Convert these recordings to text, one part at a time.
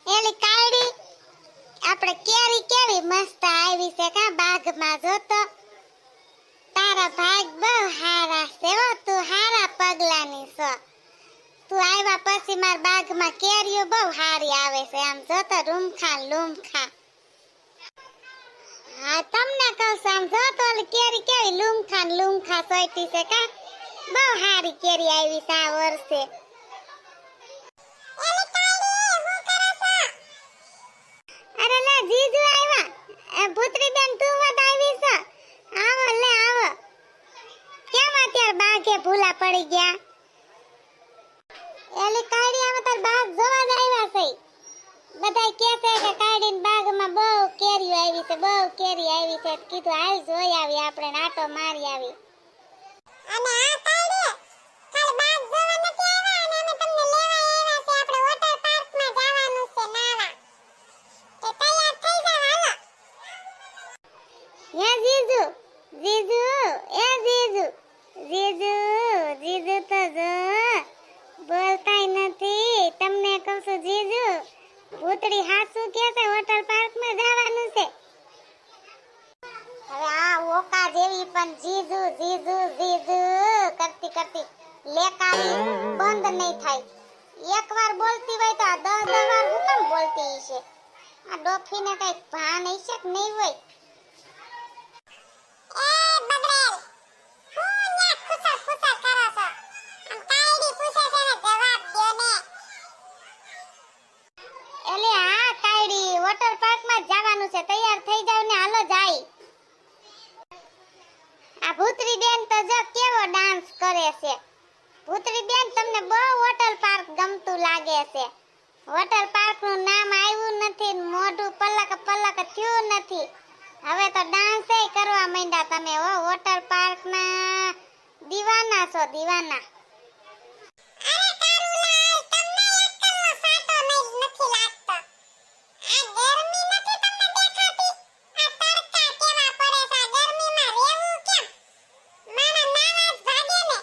એલી કાળી આપણે કેરી કેવી મસ્ત આવી છે કા બાગમાં જો તો તારા ભાગ બહુ હારા છે હો તું હારા પગલાની છો તું આવ્યા પછી માર બાગમાં કેરીઓ બહુ હારી આવે છે આમ જો તો રૂમખા લૂમખા હા તમને કહું છું આમ જો તો ઓલી કેરી કેવી લૂમખા સોઈટી છે કા બહુ હારી કેરી આવી છે આ વર્ષે અરે લે જીજુ આવ્યા પુત્રી બેન તું વદ આવી છે આવો લે આવો કેમ અત્યારે બાગે ભૂલા પડી ગયા એલી કાળી આમાં તાર બાગ જોવા જ આવ્યા છે બધાય કહે છે કે કાળીન બાગમાં બહુ કેરી આવી છે બહુ કેરી આવી છે કીધું હાલ જોઈ આવી આપણે નાટો મારી આવી અને આ કાળી કાલ બાગ જોવા નથી આવ્યા અને અમે તમને લેવા આવ્યા છે આપણે વોટર પાર્કમાં જવાનું છે નાવા તો તૈયાર થઈ જાવ હાલો હે જીજુ જીજુ એ જીજુ જીજુ જીજુ તો જો બોલતાય નથી તમને કહું છું જીજુ ભૂતડી હાસુ કે છે વોટર પાર્કમાં જવાનું છે હવે આ ઓકા જેવી પણ જીજુ જીજુ જીજુ કરતી કરતી લેકારી બંધ નહીં થાય એકવાર બોલતી હોય તો 10 વાર હું કેમ બોલતી હશે આ ડોફીને કઈ ભાન હશે કે નહીં હોય એ બગડેલ હું ન્યા ખુસા ખુસા કરો છો આમ કાયડી પૂછે છે ને જવાબ દો ને એલે આ કાયડી વોટર પાર્કમાં જવાનું છે તૈયાર થઈ જાવ ને હાલો જાય આ ભૂતરી બેન તો જો કેવો ડાન્સ કરે છે ભૂતરી બેન તમને બહુ વોટર પાર્ક ગમતું લાગે છે વોટર પાર્ક નું નામ આવ્યું નથી મોઢું પલક પલક થયું નથી હવે તો ડાન્સ એ કરવા માંડ્યા તમે હો વોટર પાર્ક ના દીવાના છો દીવાના અરે કારુલાલ તમને એકલનો સાટો નહીં નથી લાગતો આ ગરમી નથી તમને દેખાતી આ તડકા કેવા પડે છે આ ગરમીમાં રહેવું કેમ મારા નાવા જ ભાગે ને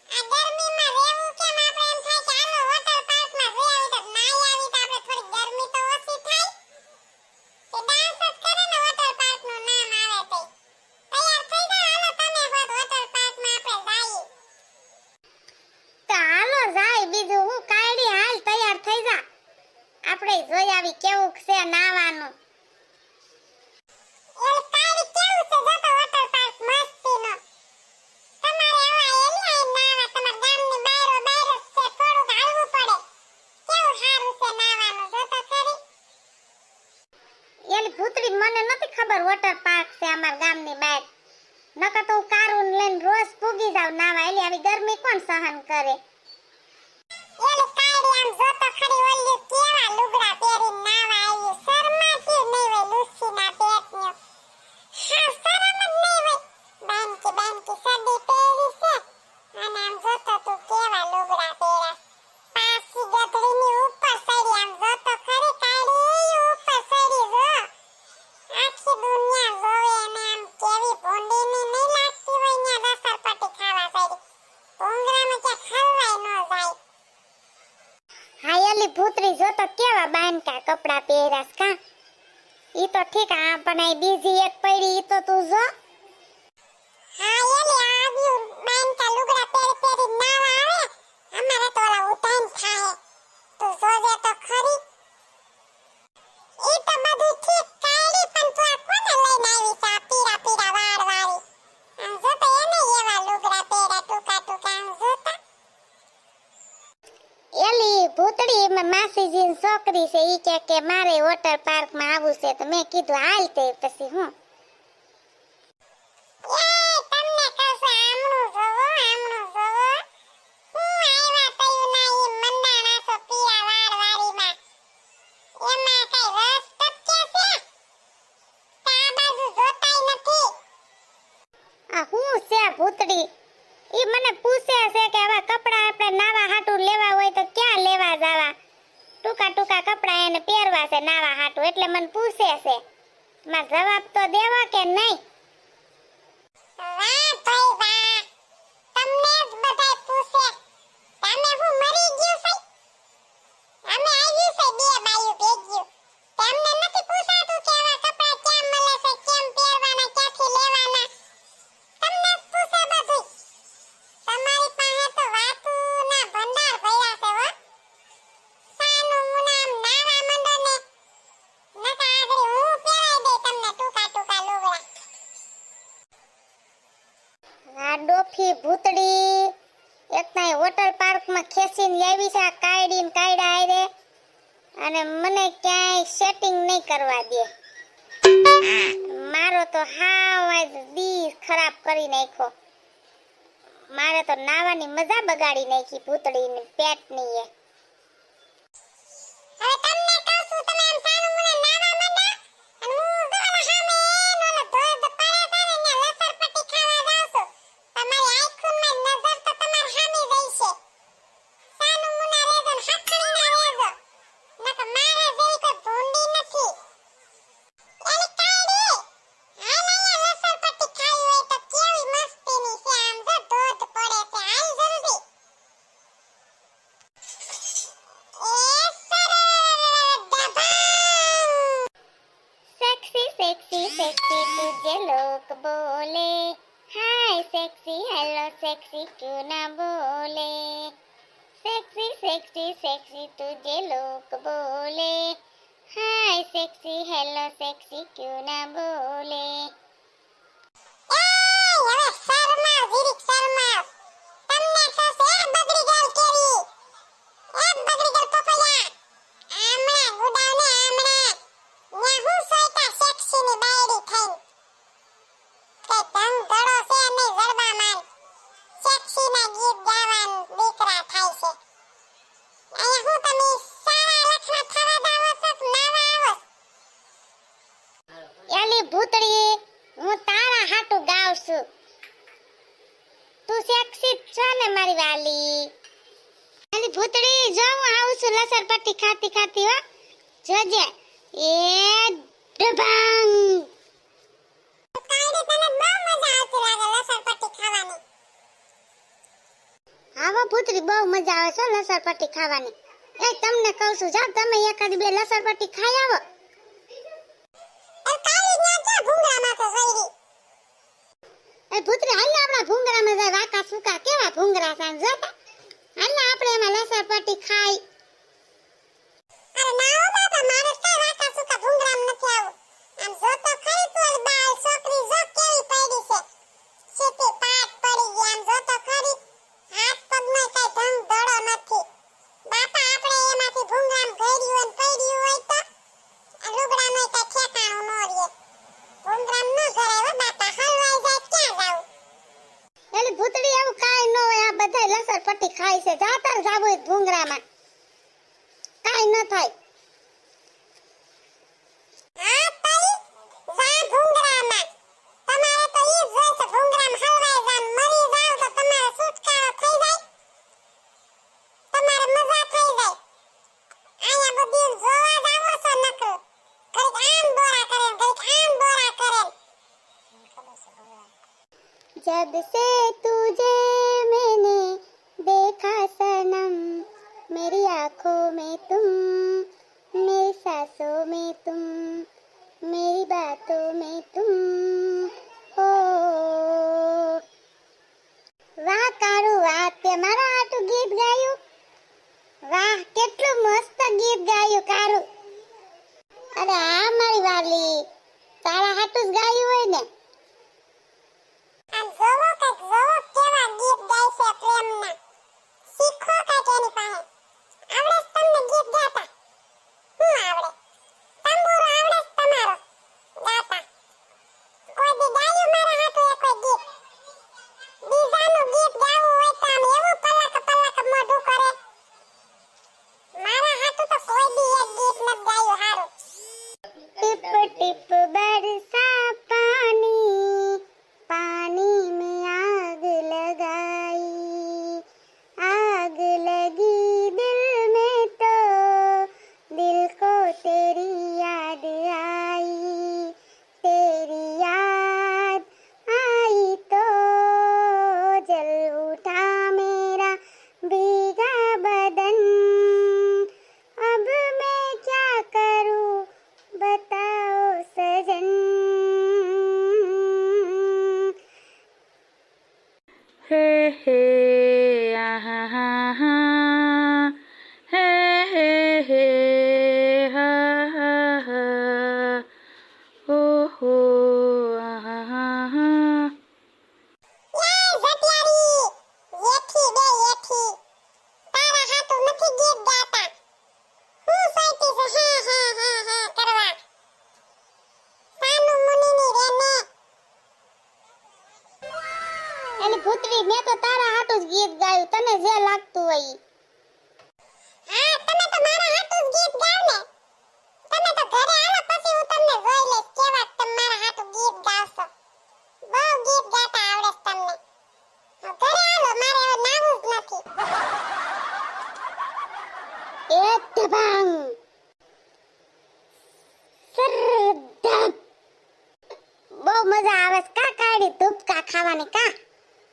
આ ગરમીમાં રહેવું કેમ આપણે એમ થાય કે હાલો વોટર પાર્કમાં જઈ આવી તો નાઈ આવી તો આપણે થોડી ગરમી તો ઓછી થાય કે ડાન્સ જ કરે ને વોટર પાર્ક નું નામ આવે તે તૈયાર થઈ જાવ હાલો તમે બધ વોટર પાર્કમાં આપણે જઈએ તો હાલો જાય બીજું હું કાયડી હાલ તૈયાર થઈ જા આપણે જોઈ આવી કેવું છે નાવાનું એલ કાયડી કેવું છે જો તો વોટર પાર્ક મસ્તીનો તમારે આવા એલી આઈ નાવા તમાર ગામની બાયરો બાયરો છે થોડુંક હાલવું પડે કેવું સારું છે નાવાનું જો તો ખરી એલી ભૂતડી મને નથી ખબર વોટર પાર્ક છે અમાર ગામની બહાર નકર તો હું કારું લઈને રોજ પૂગી જાવ નાવા એલી આવી ગરમી કોણ સહન કરે એલી કાયડી આમ જો તો ખરી ઓલી કેવા લુગડા પહેરીને નાવા આવી શરમાતી નહીં હોય લુસીના પેટન્યો હા શરમ જ નહીં હોય બાનકી સડી પહેરી છે અને આમ જો તો તું કેવા લુગડા પહેરા પાસી ગધડીની ઉપર સડી આમ જો તો ખરી કાયડી ઉપર સડી જો આખી દુનિયા જોવે અને આમ કેવી ભૂંડીની નહીં લાગતી હોય ન્યા રસરપટી ખાવા સડી ભૂંગરામાં ક્યાં ખલવાય ન જાય હાયલી ભૂતરી જો તો કેવા બાનકા કપડા પહેરાસ કા ઈ તો ઠીક આ પણ આ બીજી એક પડી ઈ તો તું જો હાયલી આવ્યું બાનકા લુગડા પહેરી નાવા આવે અમારે તો ઓલા ઉતાન થાય તું જોજે તો ખરી ઈ તો બધું ઠીક કાયડી પણ તું આ કોને લઈને આવી છે આ પીરા પીરા વાળ વાળી આમ જો તો એને એવા લુગડા પહેરા ટૂંકા ટૂંકા આમ જો તો એલી ભૂતડી માસીજીની છોકરી છે ઈ કે મારે વોટર પાર્કમાં આવવું છે તો મેં કીધું હાલ તે પછી હું એ તમને કહું આમણું જોવો હું આવ્યા તયું ના ઈ મંડાણા છો પીરા વાળ વાળીમાં એમાં કઈ રસ ટપકે છે તા બાજુ જોતાય નથી આ હું છે ભૂતડી ઈ મને પૂછે છે કે આવા કપડા આપણે નાવા હાટું લેવા હોય તો ક્યાં લેવા જાવા ટૂંકા ટૂંકા કપડા એને પહેરવા છે નાવા હાટું એટલે મને પૂછે છે માં જવાબ તો દેવો કે નહીં વાહ ભાઈ વાહ તમને જ બધાય પૂછે તમે હું મરી ગયું છે અમે આવી છે બે બાઈ લઈને લાવી છે આ કાયડી ને કાયડા આરે, અને મને ક્યાંય સેટિંગ નહીં કરવા દે. મારો તો હાવ આજ દી ખરાબ કરી નાખ્યો. મારે તો નાવાની મજા બગાડી નાખી ભૂતડીની પેટની એ. હવે તમને કહું છું, તમે આમ સાનું મને નાવા માંડો અને હું જોલા સામે નોલે ધોધ પડે છે ને લસર પટ્ટી ખાવા જાવ છું. તમારી આંખોમાં નજર તો તમાર સામે રહેશે. સાનું મુના રેજો ને હથડી ના રેજો, નકર મારે જેવી કોઈ ભૂંડી નથી. એલી કાડી હાલ અહીંયા લસર પટ્ટી ખાવી હોય તો કેવી મસ્તીની છે. આમ જો ધોધ પડે છે, હાલ જલ્દી. सेक्सी सेक्सी तुझे लोग बोले, हाय सेक्सी हेलो सेक्सी क्यों ना बोले. सेक्सी सेक्सी सेक्सी तुझे लोग बोले, हाय सेक्सी हेलो सेक्सी क्यों ना बोले. હવે શર્મા જીરીક શર્મા. તમને થશે બગડી ગલ કેવી, બગડી ગલ પપૈયા. આમણા ગુડાવને આમણા ન્યા હું સોઈતા સેક્સી ની બાયડી થઈને. કે ધન ધડો છે ને જરબા માન સેક્સી ના ગીત ગાવાન દીકરા થાય છે. અહીંયા હું તમે સારા લખના થવા દાવો છો કે નાવા આવો. એલી ભૂતડી, હું તારા હાટુ ગાવ છું. તું સેક્સી છો ને મારી વાલી. એલી ભૂતડી, જો હું આવું છું લસર પટ્ટી ખાતી ખાતી હો. જોજે એ ડબાંગ. કાયડે તને બહુ મજા આવતી લાગે લસર પટ્ટી ખાવાની. આવો ભૂતડી, બહુ મજા આવે છે લસર પટ્ટી ખાવાની. એ તમને કહું છું, જાવ તમે એકાદી બે લસર પટ્ટી ખાઈ આવો. એ કાલી ન્યા ક્યાં ભૂંગરામાં તો સઈરી. એ ભૂતડી, હાલ આપણા ભૂંગરામાં જાય. વાકા સુકા કેવા ભૂંગરા સાન જોતા. હાલ આપણે એમાં લસર પટ્ટી ખાઈ. અરે ના હો બાબા, મારે કઈ વાકા સુકા ભૂંગરામ નથી આવું. આમ જો તો ખરી તું બાળ છોકરી જો કેવી પડી છે. સીધી પાટ પડી ગઈ. આમ જો તો ખરી હાથ પગમાં કઈ ધન ધડો નથી. બાપા આપણે એમાંથી ભૂંગરામ ઘડ્યું અને પડ્યું હોય તો આ લુગડાનો કઈ ઠેકાણું ન રહે. ભૂંગરામ ન ઘરાય હો બાપા, હલવાઈ જાય ક્યાં જાવું. એલી ભૂતડી, એવું કાઈ ન હોય. આ બધાય લસર પટ્ટી ખાય છે. જાતર જાવું ભૂંગરામાં, કાઈ ન થાય. હા તારી જા ભૂંગરામાં. તમારે તો ઈ જ હોય છે ભૂંગરામ હલવાઈ જાન. મરી જાવ તો તમારે છુટકારો થઈ જાય, તમારે મજા થઈ જાય. આયા બધી જોવા જાવો છો નકર. ઘડીક આમ દોરા કરે, ઘડીક આમ દોરા કરે. जब से तुझे मैंने देखा सनम, मेरी आँखों में तुम, मेरी सांसों में तुम, मेरी बातों में तुम हो. વાહ કારું, વાહ, તે મારા હાટું ગીત ગાયું. વાહ, કેટલું મસ્ત ગીત ગાયું કારું. અરે આ મારી વાલી, તારા હાટું જ ગાયું હોય ને. આમ જોવો કઈક જોવો કેવા ગીત ગાય છે પ્રેમના. શીખો કઈક એની પાસે. આવડે જ તમને ગીત ગાતા? શું આવડે? તંબુરો આવડે જ તમારો ગાતા? કોઈ દી ગાયું મારા હાટુ એ કોઈ ગીત? બીજાનું ગીત ગાવું હોય તો આમ એવું પલક પલક મોઢું કરે. મારા હાટુ તો કોઈ દી એક ગીત નથી ગાયું હારું. ટીપ ટીપ બરસા ભૂતરી મેં તો તારા હાટું જ ગીત ગાયું તને જે લાગતું હોય ઈ. હા તમે તો મારા હાટું જ ગીત ગાવ ને. તમે તો ઘરે આવો પછી હું તમને જોઈ લઈશ કેવા તમે મારા હાટું ગીત ગાવશો. બહુ ગીત ગાતા આવડે છે તમને. ઘરે આવો મારે હવે નાવું જ નથી. એ દબાંગ સરદબ બહુ મજા આવે છે કા કાઢી ધૂપકા ખાવાની કા.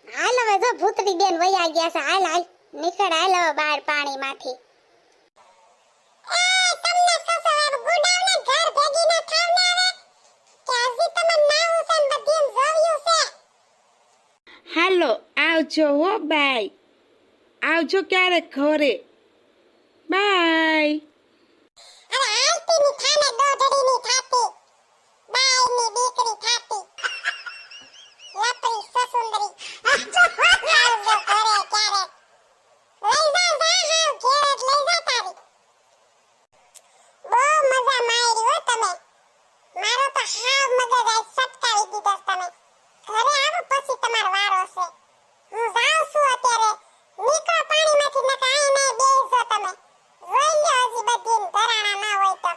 હાલ હવે જો ભૂતરી બેન વયા ગયા છે. હાલ હાલ નીકળ હાલ હવે બહાર પાણીમાંથી. એ તમને કસો આમ ગુડાવને ઘર ભેગી ના થાવ ને હવે. કે હજી તમે નાવું છે ને બધીને જોયું છે. હાલો આવજો હો બાય. આવજો ક્યારેક ઘરે. બાય. અરે આરતીની થાને દોઢડીની થાતી. બાયની દીકરી થાતી. લપરી સસુંદરી. આવજો ઘરે ક્યારેક. લઈ જા હાવ ઘેર જ લઈ જા તારી. બહુ મજા મારી હો તમે. મારો તો હાવ મગજ આજ સટકાવી દીધો છે તમે. ઘરે આવો પછી તમારો વારો છે. હું જાઉં છું અત્યારે. નીકળો પાણીમાંથી નકા આઈ ને બેસજો તમે. જોઈ લ્યો હજી બધીને ધરાણા ના હોય તો.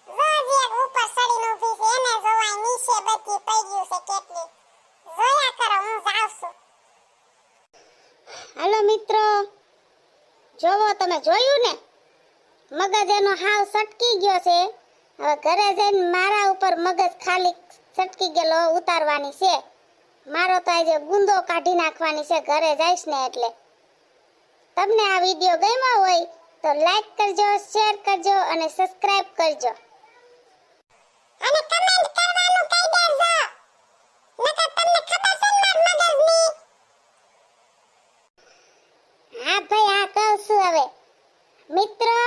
જો હજી એક ઉપર સડીને ઊભી છે એને જોવાય નીચે બધી પડ્યું છે કેટલી. જોયા કરો હું જાઉં છું. હાલો મિત્રો જોવો તમે જોયું ને મગજ એનો હાવ સટકી ગયો છે. હવે ઘરે જઈને મારા ઉપર મગજ ખાલી સટકી ગયેલો ઉતારવાની છે. મારો તો આજે ગુંદો કાઢી નાખવાની છે ઘરે જઈશ ને એટલે. તમને આ વિડિયો ગમ્યો હોય તો લાઈક કરજો, શેર કરજો અને સબસ્ક્રાઇબ કરજો. અને કમેન્ટ કરવાનું કહી દેજો. નકર તમને ખબર છે ને મારા મગજની. હા ભાઈ આ કહું છું હવે મિત્રો